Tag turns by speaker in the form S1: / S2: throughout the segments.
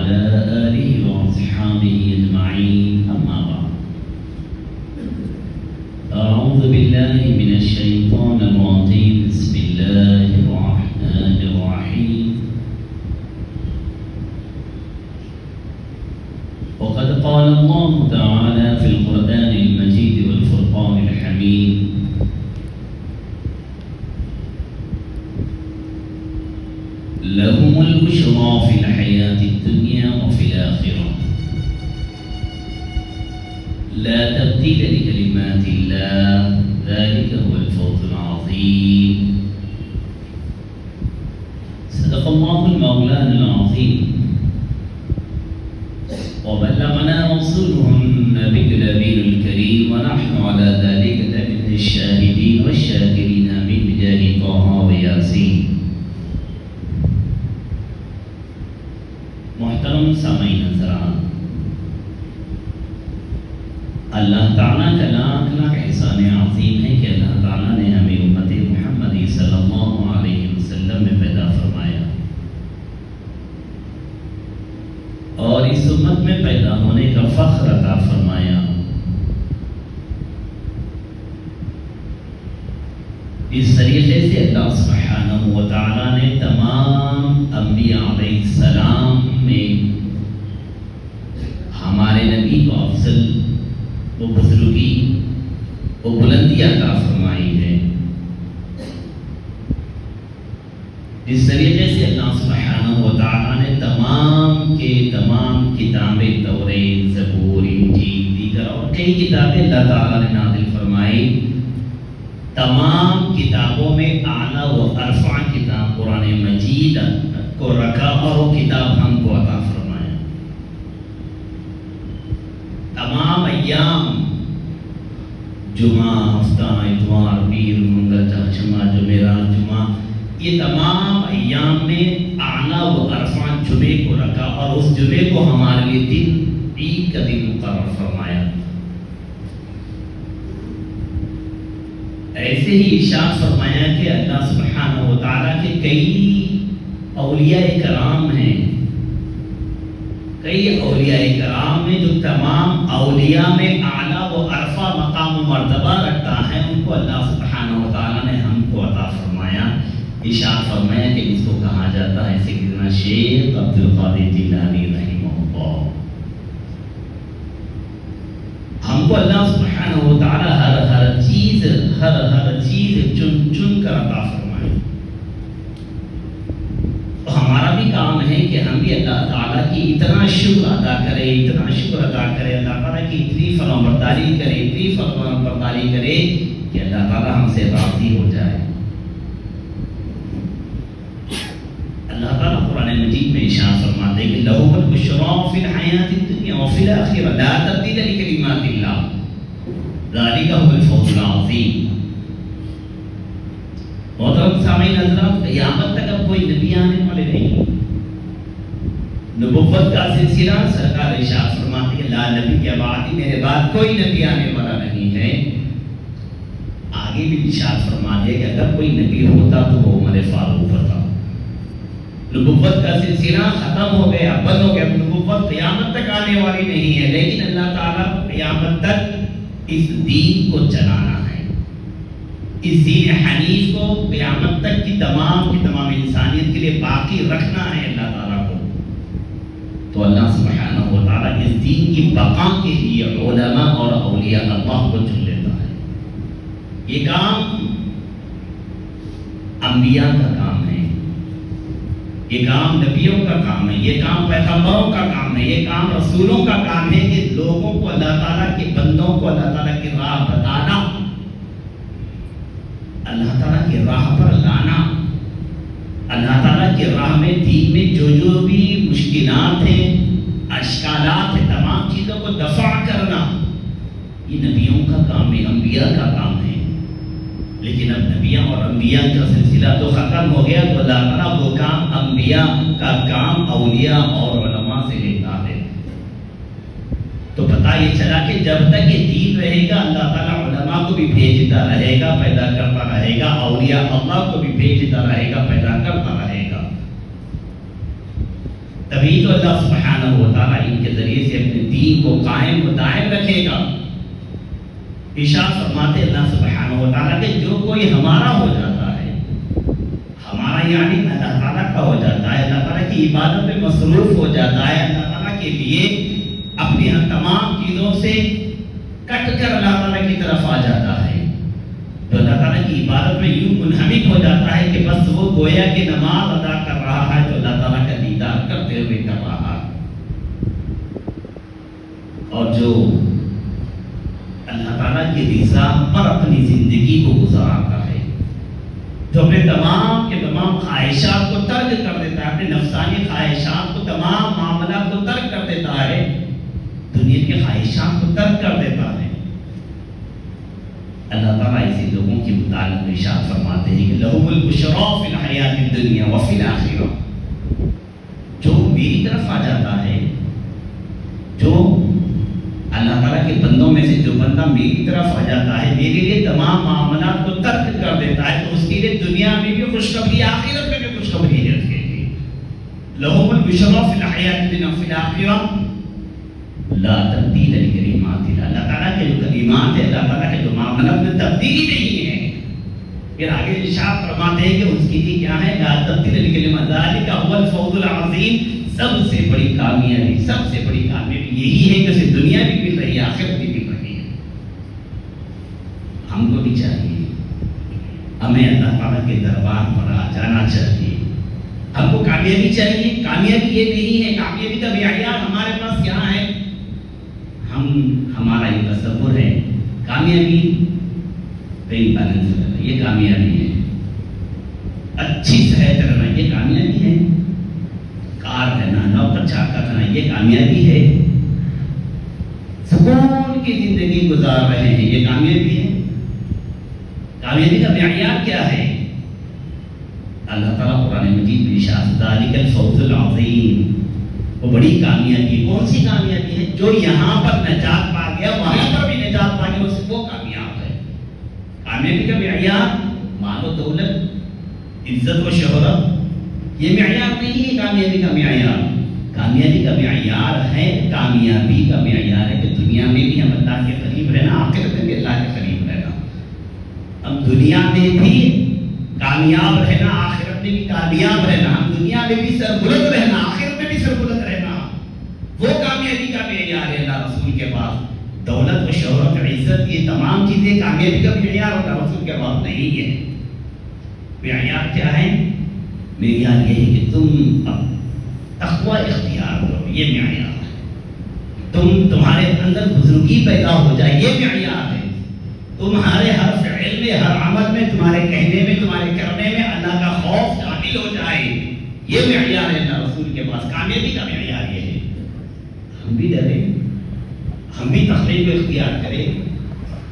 S1: وعلى آله وأصحابه أجمعين أما بعد أعوذ بالله من الشيطان الرجيم بسم الله الرحمن الرحيم وقد قال الله تعالى في القرآن المجيد والفرقان الحميد لهم البشرى في الحياة الدنيا وفي الآخرة لا تبديل لكلمات الله ذلك هو الفوز العظيم صدق الله المولانا العظيم وبلغنا رسوله النبي الأمين الكريم ونحن على ذلك من الشاهدين والشاكرين آمين بجاه طه وياسين محترم سامعین حضرات، اللہ تعالیٰ کا لاکھ لاکھ احسان عظیم ہے کہ اللہ تعالیٰ نے ہمیں امت محمدی صلی اللہ علیہ وسلم میں پیدا فرمایا اور اس امت میں پیدا ہونے کا فخر عطا فرمایا۔ اس طریقے سے اللہ سبحانہ و تعالیٰ نے تمام انبیاء علیہ السلام میں ہمارے نبی کو افضل و بزرگی و بلندی عطا فرمائی ہے۔ اس طریقے سے اللہ سبحانہ و تعالیٰ نے تمام کے تمام کتابیں توریت، زبور، انجیل، دیگر اور کئی کتابیں اللہ تعالیٰ نے نازل فرمائی۔ تمام کتابوں میں اعلیٰ و ارفع کتاب قرآن مجید کو رکھا اور وہ کتاب ہم کو عطا فرمایا۔ تمام ایام جمعہ، ہفتہ، اتوار، پیر، منگل، جمعہ، جمعرات، جمعہ، یہ تمام ایام میں اعلیٰ و ارفع جمعے کو رکھا اور اس جمعے کو ہمارے لیے دن عید کا دن مقرر فرمایا۔ ایسے ہی ارشاد فرمایا کہ اللہ سبحانہ و تعالیٰ کے کئی اولیاء کرام ہیں، کئی اولیاء کرام ہیں جو تمام اولیاء میں اعلیٰ و ارفع مقام و مرتبہ رکھتا ہے، ان کو اللہ سبحانہ و تعالیٰ نے ہم کو عطا فرمایا۔ ارشاد فرمایا کہ اس کو کہا جاتا ہے سیدنا شیخ عبدالقادر جیلانی رحمہ اللہ۔ ہم کو اللہ سبحانہ و تعالیٰ ہر چیز چن چن کر عطا فرمائے۔ تو ہمارا بھی کام ہے کہ ہم بھی اللہ تعالیٰ کی اتنا شکر ادا کریں، اللہ تعالیٰ کی اتنی فرمانبرداری کرے کہ اللہ تعالیٰ ہم سے راضی ہو جائے۔ اللہ تعالیٰ قرآن مجید میں ارشاد فرماتے ہیں کہ لَهُمُ الْبُشْرَى فِي الْحَيَاةِ الدُّنْيَا وَفِي الْآخِرَةِ لَا تَبْدِيلَ لِكَلِمَاتِ اللَّهِ ذَلِكَ هُوَ الْفَوْزُ الْعَظِيمُ۔ محترم سامعین حضرات، قیامت تک اب کوئی نبی آنے والے نہیں۔ نبوت کا سلسلہ سرکار ارشاد فرماتے ہیں لا نبی بعدی، میرے بعد کوئی نبی آنے والا نہیں ہے۔ آگے بھی ارشاد فرماتے ہیں کہ اگر کوئی نبی ہوتا تو وہ عمر فاروق ہوتا۔ نبوت کا سلسلہ ختم ہو گیا، بند ہو گیا، نبوت قیامت تک آنے والی نہیں ہے، لیکن اللہ تعالیٰ قیامت تک اس دین کو چلانا ہے، اس دین حنیف کو قیامت تک کی تمام انسانیت کے لیے باقی رکھنا ہے اللہ تعالیٰ کو۔ تو اللہ سبحانہ و تعالیٰ اس دین کی بقا کے لیے علماء اور اولیاء اللہ کو چن لیتا ہے۔ یہ کام انبیاء کا کام ہے، یہ کام نبیوں کا کام ہے، یہ کام پیغمبروں کا کام ہے، یہ کام رسولوں کا کام ہے کہ لوگوں کو اللہ تعالیٰ کے بندوں کو اللہ تعالیٰ کی راہ بتانا، اللہ تعالیٰ کی راہ پر لانا، اللہ تعالیٰ کی راہ میں دین میں جو بھی مشکلات ہیں، اشکالات ہیں، تمام چیزوں کو دفع کرنا، یہ نبیوں کا کام ہے، انبیاء کا کام ہے۔ لیکن اب نبیوں اور انبیاء کا سلسلہ تو ختم ہو گیا، تو اللہ تعالیٰ وہ کام انبیاء کا کام اولیاء اور علماء سے لیتا ہے۔ تو پتہ یہ چلا کہ جب تک یہ دین رہے گا اللہ تعالیٰ علماء کو بھی بھیجتا رہے گا، پیدا کرتا رہے گا، اولیاء اللہ کو بھی بھیجتا رہے گا، پیدا کرتا رہے گا۔ تبھی تو اللہ سبحانہ و تعالیٰ ان کے ذریعے سے اپنے دین کو قائم و دائم رکھے گا۔ ارشاد فرماتے اللہ سبحانہ و تعالیٰ کہ جو کوئی ہمارا ہو جاتا ہے، ہمارا یعنی اللہ تعالیٰ کا ہو جاتا ہے، اللہ تعالیٰ کی عبادت میں مصروف ہو جاتا ہے، اللہ تعالیٰ کے لیے اپنی ان تمام چیزوں سے کٹ کر اللہ تعالیٰ کی طرف آ جاتا ہے، تو اللہ تعالیٰ کی عبادت میں یوں منہمک ہو جاتا ہے کہ بس وہ گویا کہ نماز ادا کر رہا ہے تو اللہ تعالیٰ کا دیدار کرتے ہوئے کر رہا ہے۔ اور جو اللہ تعالیٰ کی رضا پر اپنی زندگی کو گزارتا ہے، جو اپنے تمام کے تمام خواہشات کو ترک کر دیتا ہے، اپنے نفسانی خواہشات کو، تمام معاملات کو ترک کر دیتا ہے، دنیا کی خواہشات کو ترک کر دیتا ہے، اللہ تعالیٰ ایسے لوگوں کی متعلق ارشاد فرماتے ہیں کہ لَهُمُ الْبُشْرَىٰ فِي الْحَيَاةِ الدُّنْيَا وَفِي الْآخِرَةِ، جو میری طرف آ جاتا ہے، جو اللہ تعالیٰ کے بندوں میں سے جو بندہ میری طرف آ جاتا ہے، میرے لیے تمام معاملات کو ترک کر دیتا ہے، تو اس کے لیے دنیا میں بھی خوشخبری، آخرت میں بھی خوشخبری ہے اس کے لیے۔ لَهُمُ الْبُشْرَىٰ فِي الْحَيَاةِ الدُّنْيَا وَفِي الْآخِرَةِ لا تبدیل لکلمات اللہ، اللہ تعالیٰ کے جو کلمات ہیں، اللہ تعالیٰ کے جو معاملات میں تبدیلی نہیں ہے۔ پھر آگے ارشاد فرماتے ہیں کہ اس کی لیے کیا ہے؟ لا تبدیل لکلمات ذالک هو الفوز العظیم، سب سے بڑی کامیابی، سب سے بڑی کامیابی یہی ہے کہ اسے دنیا بھی مل رہی ہے، آخرت بھی مل رہی ہے۔ ہم کو بھی چاہیے، ہمیں اللہ تعالیٰ کے دربار پر آ جانا چاہیے، ہم کو کامیابی چاہیے۔ کامیابی یہ نہیں ہے، کامیابی کا معیار ہمارے پاس کیا ہے؟ ہمارا یہ تصور ہے کامیابی بینک بیلنس رہنا، یہ کامیابی ہے، اچھی صحت رہنا یہ کامیابی ہے، کار رہنا، نوکر چاکر رہنا یہ کامیابی ہے، سکون کی زندگی گزار رہے ہیں یہ کامیابی ہے۔ کامیابی کا معیار کیا ہے؟ اللہ تعالیٰ قرآن مجید میں ارشاد ذالک الفوز العظیم، وہ بڑی کامیابی۔ کون سی کامیابی ہے؟ جو یہاں پر نجات پا گیا وہاں پر بھی نجات پا گیا، وہ کامیاب ہے۔ کامیابی کا معیار مال و دولت، عزت و شہرت، یہ معیار نہیں ہے کامیابی کا معیار۔ کامیابی کا معیار ہے، کامیابی کا معیار ہے کہ دنیا میں بھی ہم اللہ کے قریب رہنا، آخرت میں بھی اللہ کے قریب رہنا۔ ہم دنیا میں بھی کامیاب رہنا، آخرت میں بھی کامیاب رہنا، ہم دنیا میں بھی سربلند رہنا، آخرت میں بھی سربلند رہنا، وہ کامیابی کا معیار ہے اللہ رسول کے پاس۔ دولت و شہرت و عزت یہ تمام چیزیں کامیابی کا معیار اللہ رسول کے پاس نہیں ہے۔ معیار کیا ہے؟ معیار یہ ہے کہ تم تقوی اختیار کرو، یہ معیار ہے۔ تمہارے اندر بزرگی پیدا ہو جائے، یہ معیار ہے۔ تمہارے ہر فعل میں، ہر عمل میں، تمہارے کہنے میں، تمہارے کرنے میں اللہ کا خوف شامل ہو جائے، یہ معیار ہے اللہ رسول کے پاس۔ کامیابی کا معیار یہ ہے۔ ہم بھی ڈریں، ہم بھی تقوی کو اختیار کریں،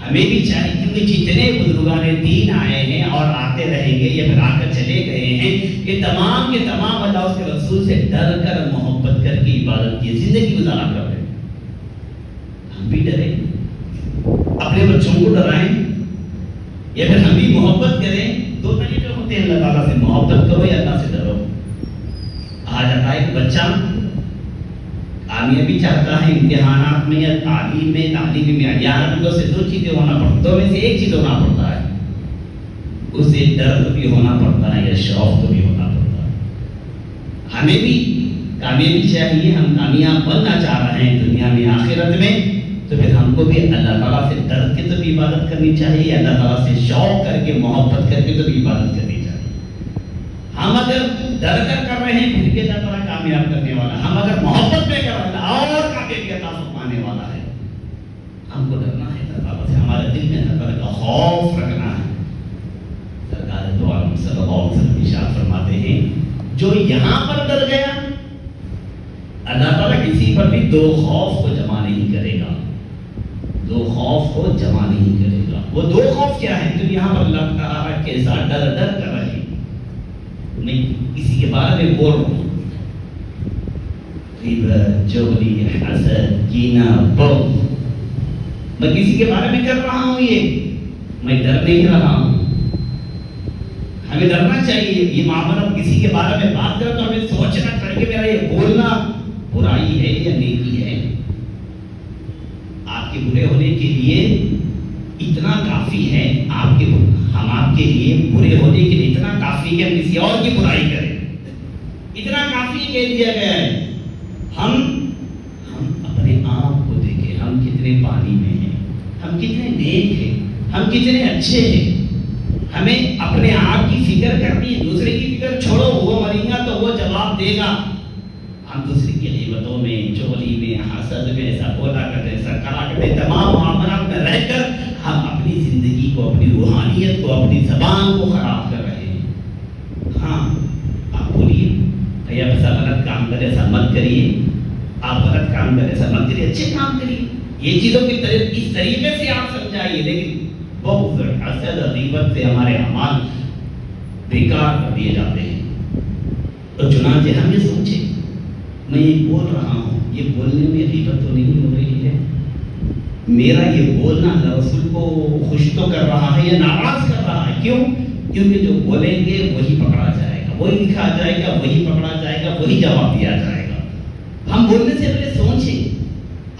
S1: ہمیں بھی چاہیے، کیونکہ جتنے بزرگان دین آئے ہیں اور آتے رہیں گے یا پھر آ کر چلے گئے ہیں، یہ تمام کے تمام اللہ اس کے رسول سے ڈر کر، محبت کر کے عبادت کی زندگی گزارا کرتے ہیں۔ ہم بھی ڈریں، اپنے بچوں کو ڈرائیں یا پھر ہم بھی محبت کریں۔ دو طریقے ہوتے ہیں، اللہ تعالیٰ سے محبت کرو یا اللہ سے ڈرو۔ آ جاتا ہے کہ بچہ کامیابی چاہتا ہے امتحانات میں یا تعلیم میں، تعلیمی معیار میں، اسے دو چیزیں ہونا پڑتا ہے، دو میں سے ایک چیز ہونا پڑتا ہے، اسے ڈر بھی ہونا پڑتا ہے یا شوق بھی ہونا پڑتا ہے۔ ہمیں بھی کامیابی چاہیے، ہم کامیاب بننا چاہ رہے ہیں دنیا میں آخرت میں، تو پھر ہم کو بھی اللہ تعالیٰ سے ڈر کے تو بھی عبادت کرنی چاہیے، اللہ تعالیٰ سے شوق کر کے، محبت کر کے تو بھی عبادت کرنی چاہیے۔ ہم اگر ڈر کر رہے ہیں پھر کے اللہ تعالیٰ کامیاب کرنے والا، ہم اگر محبت میں کر رہے ہیں اور کامیابی عطا فرمانے والا ہے۔ ہم کو ڈرنا ہے اللہ تعالیٰ سے، ہمارے دل میں اللہ تعالیٰ کا خوف رکھنا ہے۔ سرکار دو عالم صلی اللہ علیہ وسلم ارشاد فرماتے ہیں جو یہاں پر ڈر گیا، اللہ تعالیٰ کسی پر بھی دو خوف کو جمع نہیں کرے گا، دو خوف کو جمع نہیں کرے گا۔ وہ دو خوف کیا ہے؟ جو یہاں پر اللہ تعالیٰ کے ساتھ ڈر کر رہے ہیں، میں کسی کے بارے میں بول رہا ہوں، غیبت، چغلی، حسد، کینہ، بغض، میں کسی کے بارے میں کر رہا ہوں، یہ میں ڈر نہیں رہا ہوں۔ ہمیں ڈرنا چاہیے، یہ معاملہ کسی کے بارے میں بات کریں تو ہمیں سوچنا چاہیے کہ میرا یہ بولنا برائی ہے یا نیکی ہے؟ آپ کے برے ہونے کے لیے اتنا کافی ہے، ہم آپ کے لیے برے ہونے کے لیے اتنا کافی ہے کہ ہم کسی اور کی برائی کریں، اتنا کافی کہہ دیا گیا ہے۔ ہم اپنے آپ کو دیکھیں، ہم کتنے پانی میں ہیں، ہم کتنے نیک ہیں، ہم کتنے اچھے ہیں۔ ہمیں اپنے آپ کی فکر کرنی ہے، دوسرے کی فکر چھوڑو، وہ مرے گا تو وہ جواب دے گا۔ ہم دوسرے کی غیبتوں میں، چغلی میں، حسد میں، ایسا بولا کرتے، ایسا کرا کرتے، تمام معاملات میں رہ کر ہم اپنی زندگی کو، اپنی روحانیت کو، اپنی زبان کو خراب کر رہے ہیں۔ ہاں آپ بولیے کہ آپ ایسا غلط کام کرے، ایسا مت کریے، آپ غلط کام کرے، ایسا مت کریے، اچھے کام کریے، یہ چیزوں کی اس طریقے سے آپ سمجھائیے۔ لیکن بغض، حسد، غیبت سے ہمارے اعمال بیکار کر دیے جاتے ہیں۔ تو چنانچہ ہم یہ سوچیں، میں یہ بول رہا ہوں، یہ بولنے میں غیبت تو نہیں ہو رہی ہے؟ میرا یہ بولنا اللہ رسول کو خوش تو کر رہا ہے یا ناراض کر رہا ہے؟ کیوں؟ کیونکہ جو بولیں گے وہی پکڑا جائے گا، وہی لکھا جائے گا، وہی پکڑا جائے گا، وہی جواب دیا جائے گا۔ ہم بولنے سے پہلے سوچیں،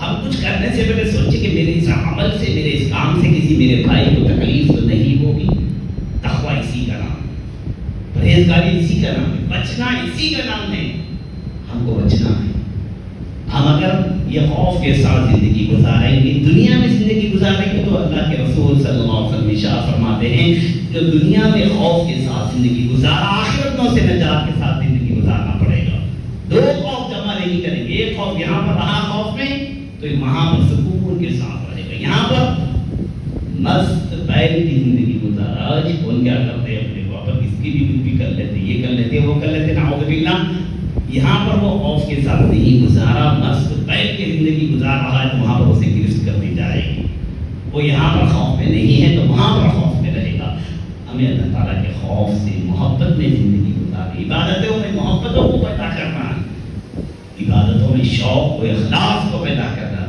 S1: ہم کچھ کرنے سے پہلے سوچیں کہ میرے اس عمل سے، میرے اس کام سے کسی میرے بھائی کو تکلیف تو نہیں ہوگی۔ تقویٰ اسی کا نام ہے، پرہیزگاری اسی کا نام ہے، بچنا اسی کا نام ہے۔ ہم کو بچنا ہے۔ ہم اگر یہ خوف کے ساتھ زندگی گزاریں گے، دنیا میں زندگی گزاریں گے، تو اللہ کے رسول صلی اللہ علیہ وسلم ارشاد فرماتے ہیں جو دنیا میں خوف کے ساتھ زندگی گزارا، آخرت میں اسے نجات کے ساتھ زندگی گزارنا پڑے گا۔ دو خوف جمع نہیں کریں گے، ایک خوف یہاں پر رہا خوف میں تو وہاں پر سکون کے ساتھ رہے گا، یہاں پر مست پہل کی زندگی گزارا۔ آج کون کیا کرتے ہیں اپنے کو، اس کی بھی کر لیتے، یہ کر لیتے، وہ کر لیتے، نعوذ باللہ۔ یہاں پر وہ خوف کے ساتھ نہیں گزارا، مست پہل کی زندگی گزار رہا ہے، تو وہاں پر اسے گرفت کر دی جائے گی۔ وہ یہاں پر خوف میں نہیں ہے تو وہاں پر خوف میں رہے گا۔ ہمیں اللہ تعالیٰ کے خوف سے، محبت میں زندگی گزارنی، عبادتوں میں محبتوں کو پیدا کرنا، عبادتوں میں شوق و اخلاص کو پیدا کرنا۔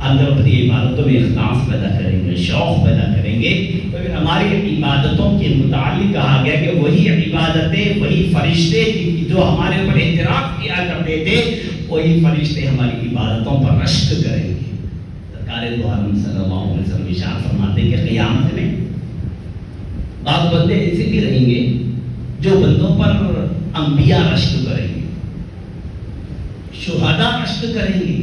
S1: اگر اپنی عبادتوں میں اخلاص پیدا کریں گے، شوق پیدا کریں گے، تو پھر ہماری عبادتوں کے متعلق کہا گیا کہ وہی عبادتیں، وہی فرشتے جو ہمارے اوپر اعتراف کیا کرتے تھے، وہی فرشتے ہماری عبادتوں پر رشک کریں گے۔ سرکار دو عالم صلی اللہ علیہ وسلم ارشاد فرماتے ہیں کہ قیامت میں بعض بندے ایسے بھی رہیں گے جو بندوں پر انبیاء رشک کریں گے، شہداء رشک کریں گے۔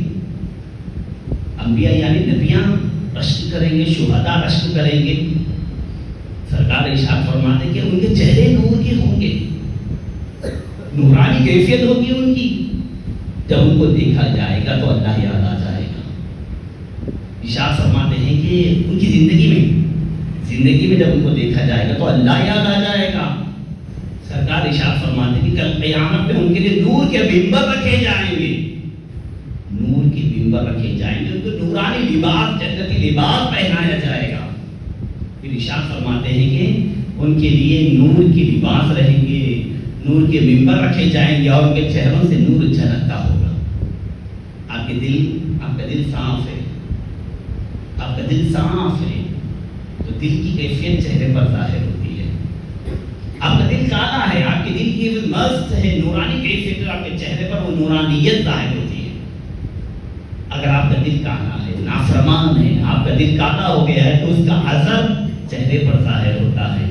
S1: انبیاء یعنی نبیاں رشک کریں گے، شہداء رشک کریں گے۔ سرکار ارشاد فرماتے ہیں کہ ان کے چہرے نور کے ہوں گے، نورانی کیفیت ہوگی ان کی۔ جب ان کو دیکھا جائے گا تو اللہ یاد آ جائے گا۔ ارشاد فرماتے ہیں کہ ان کی زندگی میں جب ان کو دیکھا جائے گا تو اللہ یاد آ جائے گا۔ سرکار ارشاد فرماتے ہیں کہ کل قیامت میں ان کے لیے نور کے ممبر رکھے جائیں گے، نور کے ممبر رکھے جائیں گے، ان کو نورانی لباس، جنتی لباس پہنایا جائے گا۔ پھر ارشاد فرماتے ہیں کہ ان کے لیے نور کے لباس رہیں گے، نور کے ممبر رکھے جائیں گے، اور ان کے چہروں سے نور جھلکتا ہوگا۔ آپ کا دل صاف ہے، آپ کا دل صاف ہے تو دل کی کیفیت چہرے پر ظاہر ہوتی ہے۔ آپ کا دل کالا ہے، آپ کے دل کی مست ہے، نورانی کیفیت، آپ کے چہرے پر وہ نورانیت ظاہر ہوتی ہے۔ اگر آپ کا دل کالا ہے، نافرمان ہے، آپ کا دل کالا ہو گیا ہے تو اس کا اثر چہرے پر ظاہر ہوتا ہے۔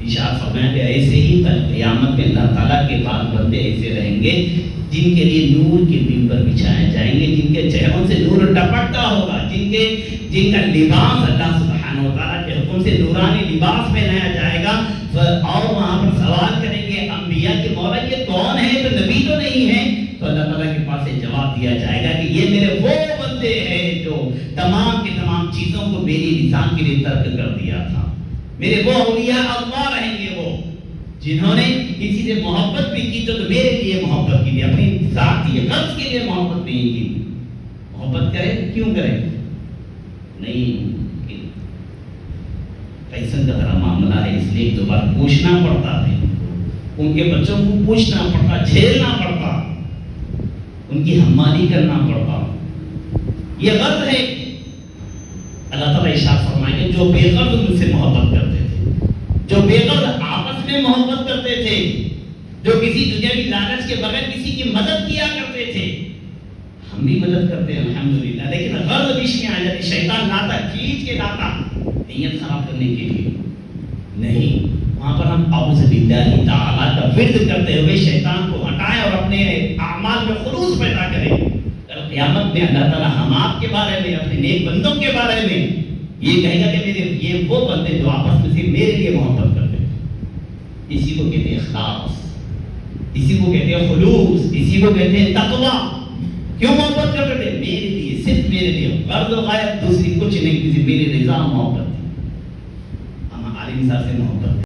S1: ارشاد فرمایا کہ ایسے ہی کل قیامت میں اللہ تعالیٰ کے پاس بندے ایسے رہیں گے جن کے لیے نور کے ممبر بچھائے جائیں گے، جن کے چہروں سے نور ٹپکتا ہوگا، جن کا لباس اللہ سبحانہ و تعالیٰ کے حکم سے نورانی لباس پہنایا جائے گا، اور وہاں پر سوال کریں گے انبیاء کے مولا یہ کون ہے؟ تو نبی تو نہیں ہے، تو اللہ تعالیٰ کے پاس سے جواب دیا جائے گا کہ یہ میرے وہ بندے ہیں جو تمام کی تمام چیزوں کو میری رضا کے لیے ترک کر دیا تھا۔ میرے وہ اولیاء اللہ رہیں گے، وہ جنہوں نے کسی سے محبت بھی کی تو میرے لیے محبت کی، اپنی ذاتی غرض کے لیے محبت نہیں کی۔ محبت کرے کیوں کرے؟ نہیں، پیسوں کا ذرا معاملہ ہے، اس لیے دو بار پوچھنا پڑتا ہے، ان کے بچوں کو پوچھنا پڑتا، جھیلنا پڑتا، ان کی حمالی کرنا پڑتا۔ یہ غرض ہے۔ اللہ تعالیٰ ارشاد فرمائے کہ جو بے غرض مجھ سے محبت کرتے تھے، جو بے غرض آپس میں محبت کرتے تھے، جو کسی دنیاوی لالچ کے بغیر کسی کی کی مدد کیا کرتے تھے. ہم بھی مدد کرتے ہیں الحمدللہ, لیکن غرض بیچ میں آ جاتی, شیطان لاتا کھینچ کے لاتا نیت خراب کرنے کے لیے نہیں. وہاں پر ہم اعوذ باللہ تعالیٰ کا ورد کرتے ہوئے شیطان کو ہٹائیں اور اپنے اعمال میں خلوص پیدا کریں. قیامت میں اللہ تعالیٰ ہم آپ کے بارے میں, اپنے نیک بندوں کے بارے میں یہ کہے گا کہ میرے یہ وہ بندے جو آپس میں صرف میرے لیے محبت کرتے ہیں. اسی کو کہتے ہیں اخلاص, اسی کو کہتے ہیں خلوص, اسی کو کہتے ہیں تقویٰ. کیوں محبت کرتے تھے؟ میرے لیے, صرف میرے لیے, غرض و غایت دوسری کچھ نہیں, کسی میری رضا محبت. ہم عالم صاحب سے محبت